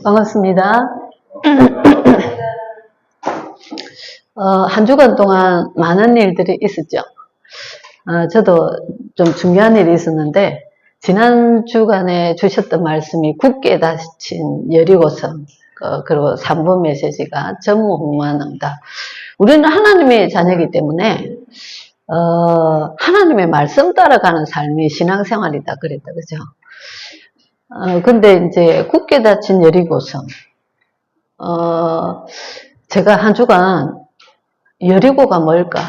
반갑습니다. 한 주간 동안 많은 일들이 있었죠. 저도 좀 중요한 일이 있었는데, 지난 주간에 주셨던 말씀이 굳게 닫힌 여리고성, 그리고 3분 메시지가 전무후무한 응답. 우리는 하나님의 자녀이기 때문에, 하나님의 말씀 따라가는 삶이 신앙생활이다. 그랬다. 그죠? 근데 이제 굳게 닫힌 여리고성. 제가 한 주간 여리고가 뭘까?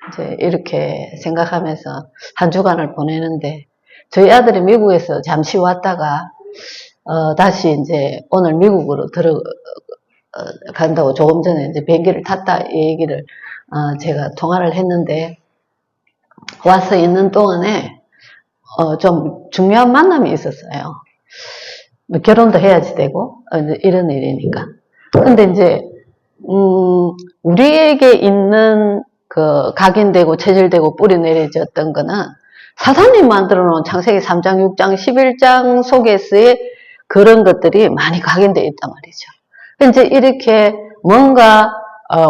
이제 이렇게 생각하면서 한 주간을 보내는데, 저희 아들이 미국에서 잠시 왔다가, 다시 이제 오늘 미국으로 간다고 조금 전에 이제 비행기를 탔다 이 얘기를, 제가 통화를 했는데, 와서 있는 동안에, 좀 중요한 만남이 있었어요. 뭐 결혼도 해야지 되고, 이런 일이니까. 근데 이제, 우리에게 있는 각인되고 체질되고 뿌리 내려졌던 거는 사단이 만들어 놓은 창세기 3장, 6장, 11장 속에서의 그런 것들이 많이 각인되어 있단 말이죠. 이제 이렇게 뭔가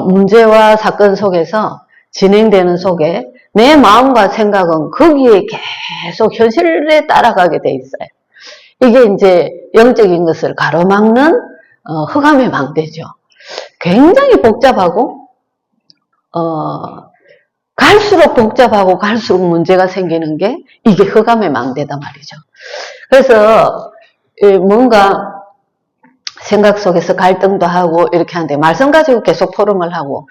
문제와 사건 속에서 진행되는 속에 내 마음과 생각은 거기에 계속 현실에 따라가게 돼 있어요. 이게 이제 영적인 것을 가로막는 흑암의 망대죠. 굉장히 복잡하고 갈수록 복잡하고 갈수록 문제가 생기는 게 이게 흑암의 망대다 말이죠. 그래서 뭔가 생각 속에서 갈등도 하고 이렇게 하는데 말씀 가지고 계속 토론을 하고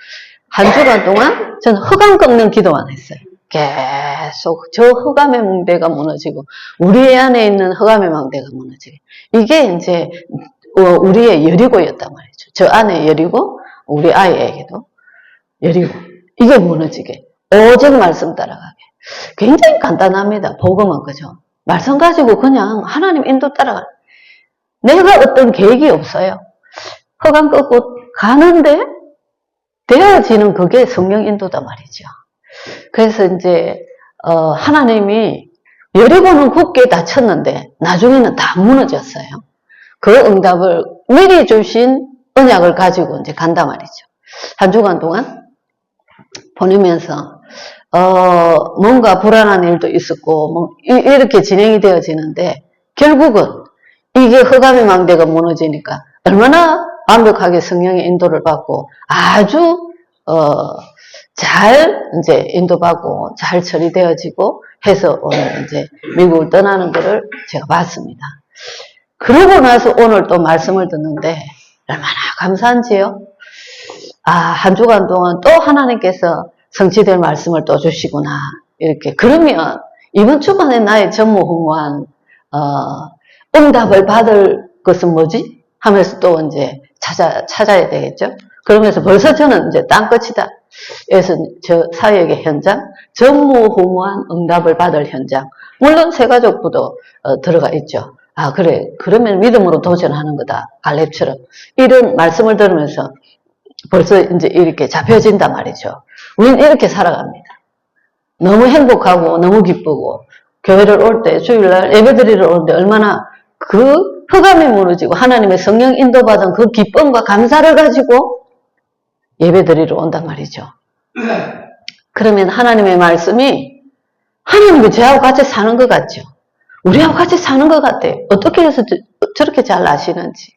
한 주간 동안 저는 흑암 꺾는 기도만 했어요. 계속 저 흑암의 망대가 무너지고 우리 안에 있는 흑암의 망대가 무너지고 이게 이제 우리의 여리고였단 말이죠. 저 안에 여리고 우리 아이에게도 여리고 이게 무너지게 오직 말씀 따라가게. 굉장히 간단합니다. 복음은 그죠. 말씀 가지고 그냥 하나님 인도 따라가. 내가 어떤 계획이 없어요. 흑암 꺾고 가는데 되어지는 그게 성령 인도다 말이죠. 그래서 이제 하나님이 여리고는 굳게 닫혔는데 나중에는 다 무너졌어요. 그 응답을 미리 주신 언약을 가지고 이제 간단 말이죠. 한 주간 동안 보내면서 뭔가 불안한 일도 있었고 뭐 이렇게 진행이 되어지는데 결국은 이게 흑암의 망대가 무너지니까 얼마나 완벽하게 성령의 인도를 받고 아주 잘 이제 인도받고 잘 처리되어지고 해서 오늘 이제 미국을 떠나는 것을 제가 봤습니다. 그러고 나서 오늘 또 말씀을 듣는데 얼마나 감사한지요. 한 주간 동안 또 하나님께서 성취될 말씀을 또 주시구나. 이렇게. 그러면 이번 주간에 나의 전무후무한, 응답을 받을 것은 뭐지? 하면서 또 이제 찾아야 되겠죠? 그러면서 벌써 저는 이제 땅끝이다. 그래서 저 사역의 현장, 전무후무한 응답을 받을 현장. 물론 새가족부도 들어가 있죠. 그래. 그러면 믿음으로 도전하는 거다. 갈렙처럼. 이런 말씀을 들으면서 벌써 이제 이렇게 잡혀진단 말이죠. 우리는 이렇게 살아갑니다. 너무 행복하고 너무 기쁘고 교회를 올 때 주일날 예배드리러 오는데 얼마나 그 흑암이 무너지고 하나님의 성령 인도받은 그 기쁨과 감사를 가지고 예배드리러 온단 말이죠. 그러면 하나님의 말씀이 하나님이 저하고 같이 사는 것 같죠. 우리하고 같이 사는 것 같아요. 어떻게 해서 저렇게 잘 아시는지.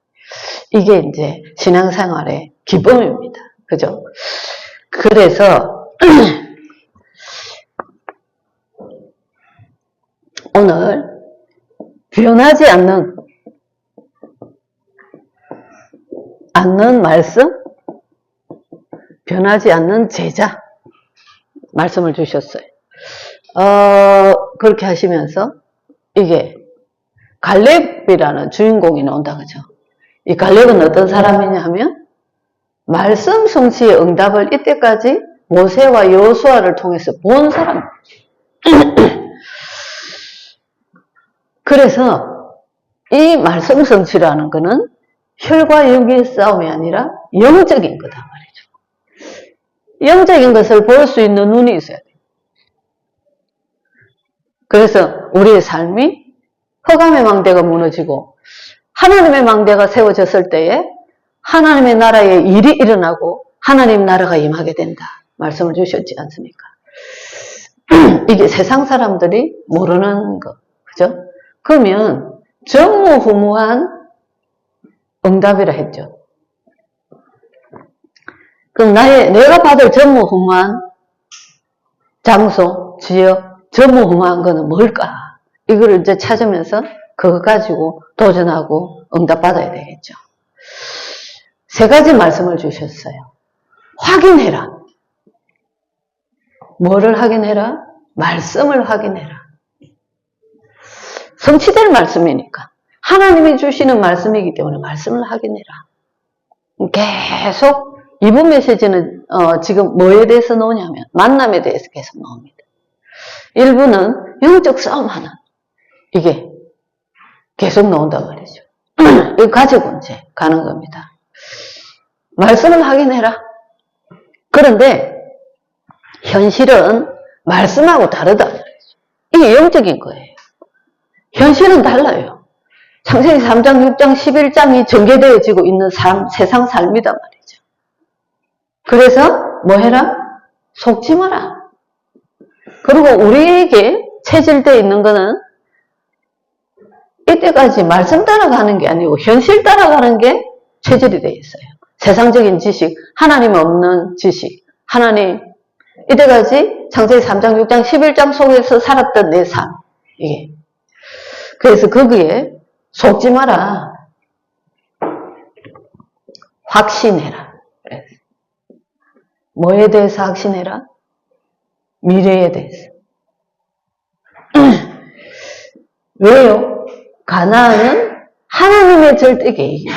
이게 이제 신앙생활의 기쁨입니다. 그죠? 그래서 오늘 변하지 않는 말씀, 변하지 않는 제자 말씀을 주셨어요. 그렇게 하시면서 이게 갈렙이라는 주인공이 나온다 그죠? 이 갈렙은 어떤 사람이냐 하면 말씀 성취의 응답을 이때까지 모세와 여호수아를 통해서 본 사람. 그래서 이 말씀 성취라는 것은 혈과 육의 싸움이 아니라 영적인 거다 말이죠. 영적인 것을 볼 수 있는 눈이 있어야 돼요. 그래서 우리의 삶이 흑암의 망대가 무너지고 하나님의 망대가 세워졌을 때에 하나님의 나라에 일이 일어나고 하나님 나라가 임하게 된다. 말씀을 주셨지 않습니까? 이게 세상 사람들이 모르는 거. 그죠? 그러면 전무후무한 응답이라 했죠. 그럼 내가 받을 전무후무한 장소, 지역, 전무후무한 거는 뭘까? 이거를 이제 찾으면서 그거 가지고 도전하고 응답받아야 되겠죠. 세 가지 말씀을 주셨어요. 확인해라. 뭐를 확인해라? 말씀을 확인해라. 성취될 말씀이니까. 하나님이 주시는 말씀이기 때문에 말씀을 확인해라. 계속 이번 메시지는 지금 뭐에 대해서 나오냐면 만남에 대해서 계속 나옵니다. 일부는 영적 싸움하는 이게 계속 나온단 말이죠. 이거 가지고 이제 가는 겁니다. 말씀을 확인해라. 그런데 현실은 말씀하고 다르다 말이죠. 이게 영적인 거예요. 현실은 달라요. 창세기 3장, 6장, 11장이 전개되어지고 있는 세상 삶이단 말이죠. 그래서 뭐 해라? 속지 마라. 그리고 우리에게 체질되어 있는 거는 이때까지 말씀 따라가는 게 아니고 현실 따라가는 게 체질이 되어 있어요. 세상적인 지식, 하나님 없는 지식, 하나님 이때까지 창세기 3장, 6장, 11장 속에서 살았던 내 삶. 이게. 그래서 거기에 속지 마라. 확신해라. 뭐에 대해서 확신해라? 미래에 대해서. 왜요? 가나안은 하나님의 절대 계획이에요.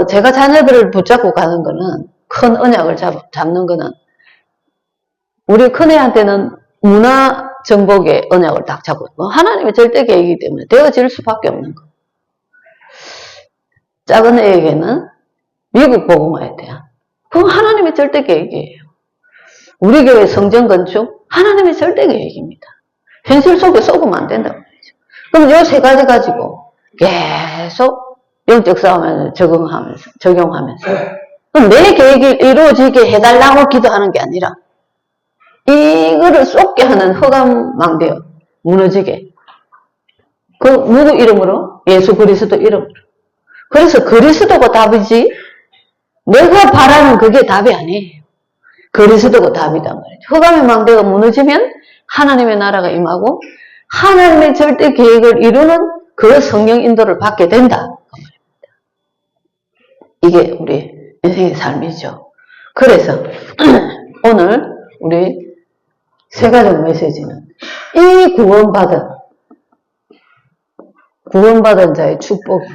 제가 자녀들을 붙잡고 가는 거는, 큰 언약을 잡는 거는, 우리 큰애한테는 문화 정복의 언약을 딱 잡고, 하나님의 절대 계획이기 때문에 되어질 수밖에 없는 거. 작은 애에게는 미국 복음화에 대한, 그건 하나님의 절대 계획이에요. 우리 교회 성전 건축, 하나님의 절대 계획입니다. 현실 속에 속으면 안 된단 말이죠. 그럼 이 세 가지 가지고 계속 영적 싸움을 적용하면서 그럼 내 계획이 이루어지게 해달라고 기도하는 게 아니라 이거를 쏟게 하는 허감망대요. 무너지게. 그 누구 이름으로? 예수 그리스도 이름으로. 그래서 그리스도가 답이지 내가 바라는 그게 답이 아니에요. 그리스도가 답이단 말이죠. 흑암의 망대가 무너지면 하나님의 나라가 임하고 하나님의 절대 계획을 이루는 그 성령 인도를 받게 된다. 이게 우리 인생의 삶이죠. 그래서 오늘 우리 세 가지 메시지는 이 구원받은 자의 축복이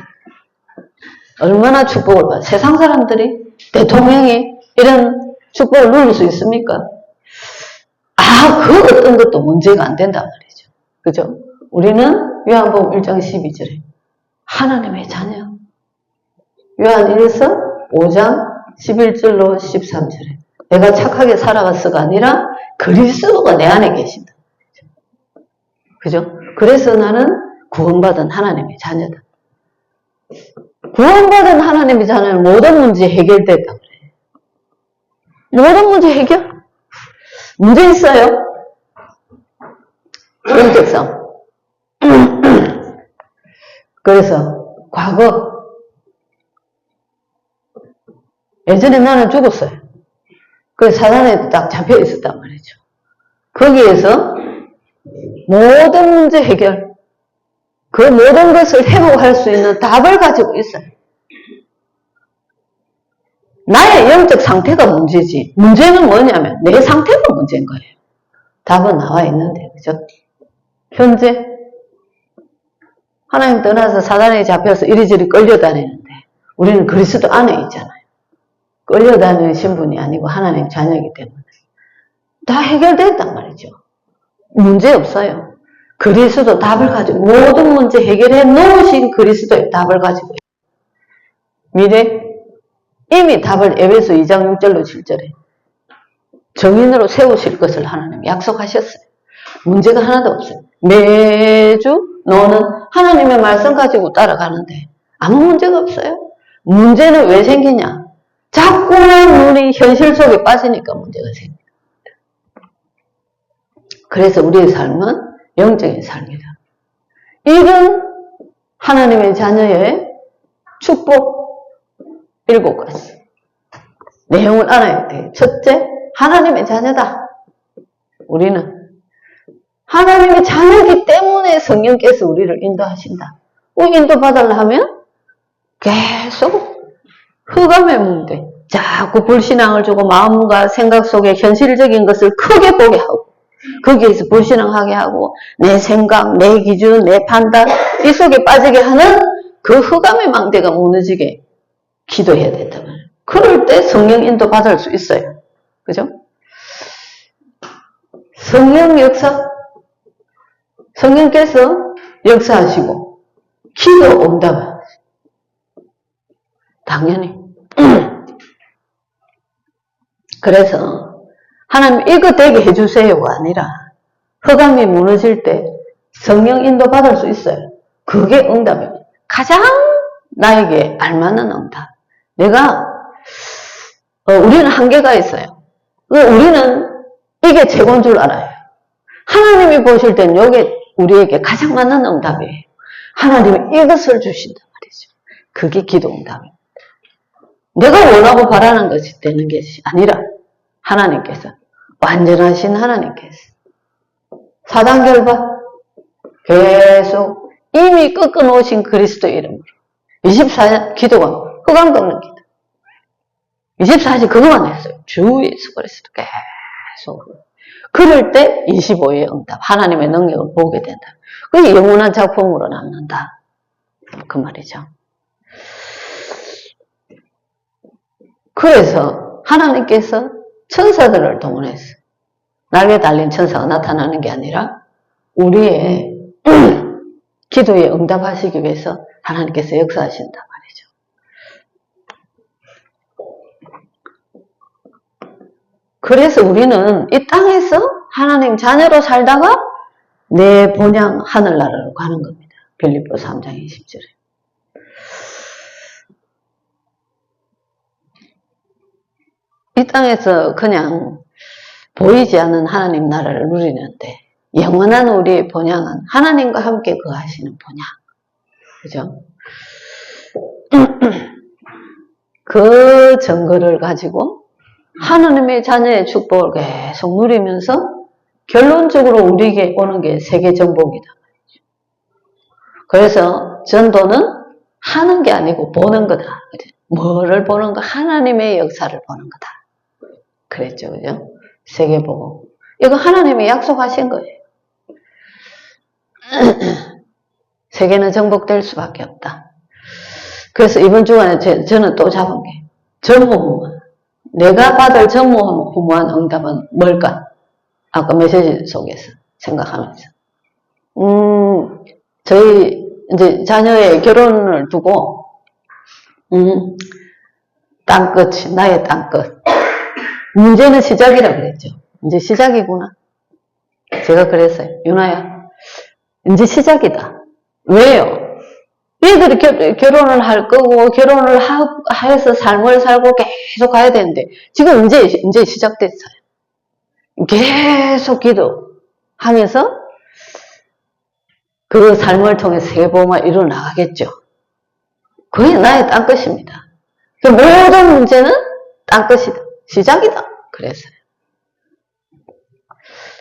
얼마나 축복을 받아. 세상 사람들이 대통령이 이런 축복을 누릴 수 있습니까? 그 어떤 것도 문제가 안 된단 말이죠. 그죠? 우리는 요한복음 1장 12절에 하나님의 자녀. 요한 1서 5장 11절로 13절에 내가 착하게 살아가서가 아니라 그리스도가 내 안에 계신다. 그죠? 그래서 나는 구원받은 하나님의 자녀다. 구원받은 하나님의 자녀는 모든 문제 해결됐다 그래요. 모든 문제 해결? 문제 있어요? 영적 싸움. 그래서 과거 예전에 나는 죽었어요. 그래서 사단에 딱 잡혀 있었단 말이죠. 거기에서 모든 문제 해결, 그 모든 것을 회복할 수 있는 답을 가지고 있어요. 나의 영적 상태가 문제지. 문제는 뭐냐면 내 상태가 문제인 거예요. 답은 나와 있는데, 그죠? 현재 하나님 떠나서 사단에 잡혀서 이리저리 끌려다니는데 우리는 그리스도 안에 있잖아요. 끌려다니는 신분이 아니고 하나님 자녀이기 때문에 다 해결됐단 말이죠. 문제 없어요. 그리스도 답을 가지고 모든 문제 해결해 놓으신 그리스도의 답을 가지고 미래 이미 답을 에베소 2장 6절로 7절에 정인으로 세우실 것을 하나님 약속하셨어요. 문제가 하나도 없어요. 매주 너는 하나님의 말씀 가지고 따라가는데 아무 문제가 없어요. 문제는 왜 생기냐? 자꾸만 우리 현실 속에 빠지니까 문제가 생깁니다. 그래서 우리의 삶은 영적인 삶이다. 이런 하나님의 자녀의 축복 7가지 내용을 알아야 돼요. 첫째, 하나님의 자녀다. 우리는 하나님의 자녀이기 때문에 성령께서 우리를 인도하신다. 인도받으려 하면 계속 흑암의 문제, 자꾸 불신앙을 주고 마음과 생각 속에 현실적인 것을 크게 보게 하고 거기에서 불신앙하게 하고 내 생각, 내 기준, 내 판단 이 속에 빠지게 하는 그 흑암의 망대가 무너지게 기도해야 된단 말이에요. 그럴 때 성령 인도 받을 수 있어요. 그죠? 성령 역사, 성령께서 역사하시고 기도 응답 당연히 그래서 하나님 이거 되게 해주세요가 아니라 흑암이 무너질 때 성령 인도 받을 수 있어요. 그게 응답입니다. 가장 나에게 알맞는 응답. 우리는 한계가 있어요. 우리는 이게 최고인 줄 알아요. 하나님이 보실 땐 이게 우리에게 가장 맞는 응답이에요. 하나님이 이것을 주신단 말이죠. 그게 기도 응답입니다. 내가 원하고 바라는 것이 되는 것이 아니라 하나님께서, 완전하신 하나님께서 4단 결박 계속 이미 꺾어놓으신 그리스도 이름으로 24년 기도가 흑암 꺾는 기도 24시간 그거만 했어요. 주 예수 그리스도 계속. 그럴 때 25의 응답, 하나님의 능력을 보게 된다. 그게 영원한 작품으로 남는다. 그 말이죠. 그래서 하나님께서 천사들을 동원해서 날개 달린 천사가 나타나는 게 아니라 우리의 기도에 응답하시기 위해서 하나님께서 역사하신단 말이죠. 그래서 우리는 이 땅에서 하나님 자녀로 살다가 내 본향 하늘나라로 가는 겁니다. 빌립보 3장 20절에. 이 땅에서 그냥 보이지 않는 하나님 나라를 누리는데 영원한 우리의 본향은 하나님과 함께 거하시는 본향. 그죠? 그 증거를 가지고 하나님의 자녀의 축복을 계속 누리면서 결론적으로 우리에게 오는 게 세계 정복이다. 그래서 전도는 하는 게 아니고 보는 거다. 뭐를 보는 거? 하나님의 역사를 보는 거다. 그랬죠, 그죠? 세계보고. 이거 하나님이 약속하신 거예요. 세계는 정복될 수밖에 없다. 그래서 이번 주간에 저는 또 잡은 게 전무후무한. 내가 받을 전무후무한 응답은 뭘까? 아까 메시지 속에서 생각하면서. 저희 이제 자녀의 결혼을 두고 땅끝이 나의 땅끝. 문제는 시작이라 그랬죠. 이제 시작이구나. 제가 그랬어요. 윤아야, 이제 시작이다. 왜요? 얘들이 결혼을 할 거고 결혼을 해서 삶을 살고 계속 가야 되는데 지금 이제 시작됐어요. 계속 기도하면서 그 삶을 통해 세계보험을 이루어나가겠죠. 그게 나의 땅끝입니다. 그 모든 문제는 땅끝이다. 시작이다. 그랬어요.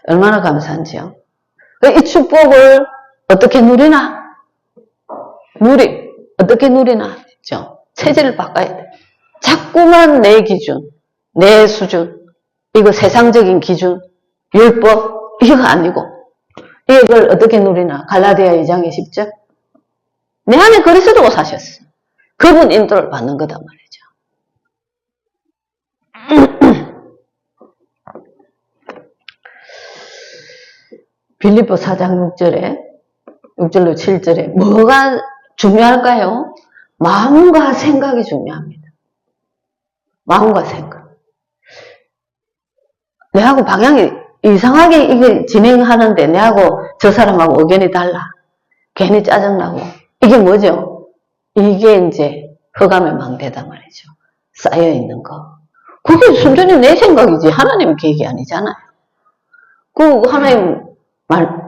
얼마나 감사한지요. 이 축복을 어떻게 누리나? 어떻게 누리나? 그죠? 체질을 바꿔야 돼. 자꾸만 내 기준, 내 수준, 이거 세상적인 기준, 율법, 이거 아니고, 이걸 어떻게 누리나? 갈라디아 2장 20절. 내 안에 그리스도가 사셨어. 그분 인도를 받는 거단 말이죠. 빌립보 4장 6절로 7절에 뭐가 중요할까요? 마음과 생각이 중요합니다. 마음과 생각. 내하고 방향이 이상하게 이게 진행하는데 내하고 저 사람하고 의견이 달라. 괜히 짜증나고. 이게 뭐죠? 이게 이제 흑암의 망대다 말이죠. 쌓여있는 거. 그게 순전히 내 생각이지. 하나님 계획이 아니잖아요. 그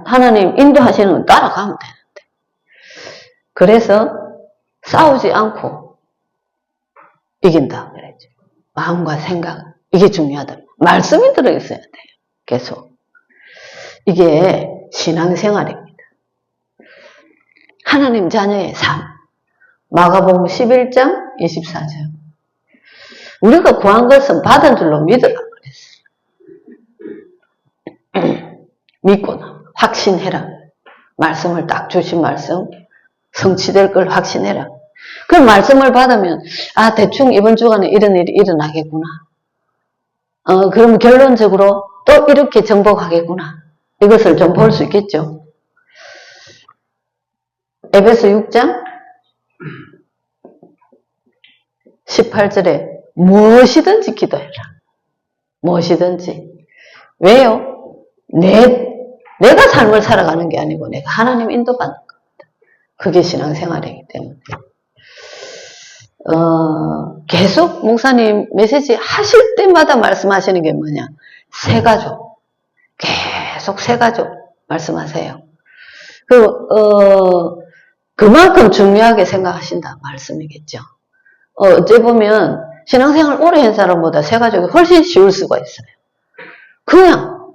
하나님 인도하시는 건 따라가면 되는데. 그래서 싸우지 않고 이긴다 그랬죠. 마음과 생각. 이게 중요하다. 말씀이 들어있어야 돼요. 계속. 이게 신앙생활입니다. 하나님 자녀의 삶. 마가복음 11장 24절. 우리가 구한 것은 받은 줄로 믿으라 그랬어요. 믿고는 확신해라. 말씀을 딱 주신 말씀 성취될 걸 확신해라. 그 말씀을 받으면 아 대충 이번 주간에 이런 일이 일어나겠구나. 그러면 결론적으로 또 이렇게 정복하겠구나. 이것을 좀 볼 수 있겠죠. 에베소 6장 18절에 무엇이든지 기도해라. 무엇이든지. 왜요? 내가 삶을 살아가는 게 아니고 내가 하나님 인도받는 겁니다. 그게 신앙생활이기 때문에. 계속 목사님 메시지 하실 때마다 말씀하시는 게 뭐냐? 새가족. 계속 새가족 말씀하세요. 그만큼 중요하게 생각하신다 말씀이겠죠. 어째 보면 신앙생활 오래 한 사람보다 새가족이 훨씬 쉬울 수가 있어요. 그냥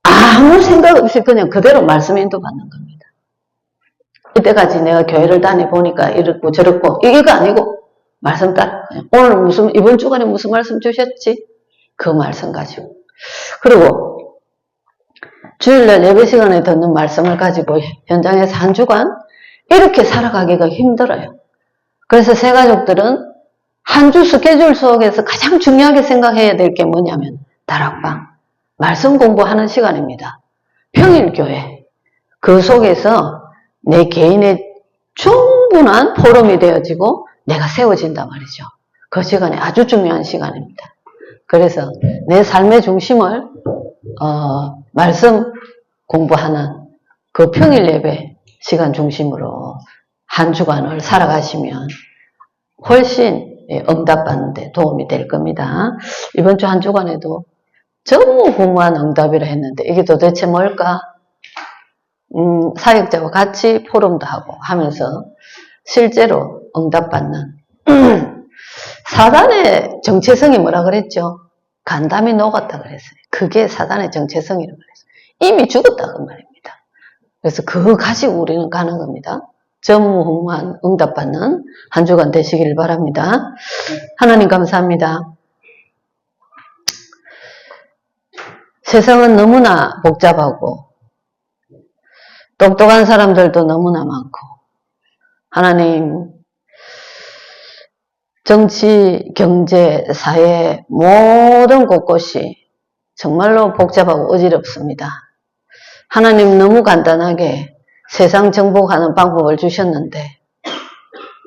아무 생각 없이 그냥 그대로 말씀 인도받는 겁니다. 이때까지 내가 교회를 다녀보니까 이렇고 저렇고 이게 아니고 말씀 따라 오늘 이번 주간에 무슨 말씀 주셨지? 그 말씀 가지고. 그리고 주일날 예배 시간에 듣는 말씀을 가지고 현장에서 한 주간 이렇게 살아가기가 힘들어요. 그래서 새가족들은 한 주 스케줄 속에서 가장 중요하게 생각해야 될 게 뭐냐면 다락방, 말씀 공부하는 시간입니다. 평일교회, 그 속에서 내 개인의 충분한 포럼이 되어지고 내가 세워진단 말이죠. 그 시간이 아주 중요한 시간입니다. 그래서 내 삶의 중심을 말씀 공부하는 그 평일 예배 시간 중심으로 한 주간을 살아가시면 훨씬 응답받는 데 도움이 될 겁니다. 이번 주 한 주간에도 전무후무한 응답이라 했는데 이게 도대체 뭘까? 사역자와 같이 포럼도 하고 하면서 실제로 응답받는 사단의 정체성이 뭐라 그랬죠? 간담이 녹았다 그랬어요. 그게 사단의 정체성이라고 그랬어요. 이미 죽었다 그 말입니다. 그래서 그거 가지고 우리는 가는 겁니다. 전무후무한 응답받는 한 주간 되시길 바랍니다. 하나님 감사합니다. 세상은 너무나 복잡하고 똑똑한 사람들도 너무나 많고 하나님 정치, 경제, 사회 모든 곳곳이 정말로 복잡하고 어지럽습니다. 하나님 너무 간단하게 세상 정복하는 방법을 주셨는데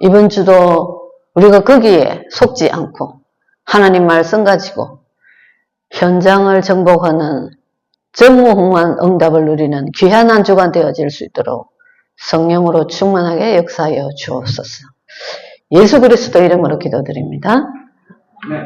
이번 주도 우리가 거기에 속지 않고 하나님 말씀 가지고 현장을 정복하는 전무후무한 응답을 누리는 귀한 한 주간 되어질 수 있도록 성령으로 충만하게 역사하여 주옵소서. 예수 그리스도 이름으로 기도드립니다. 네.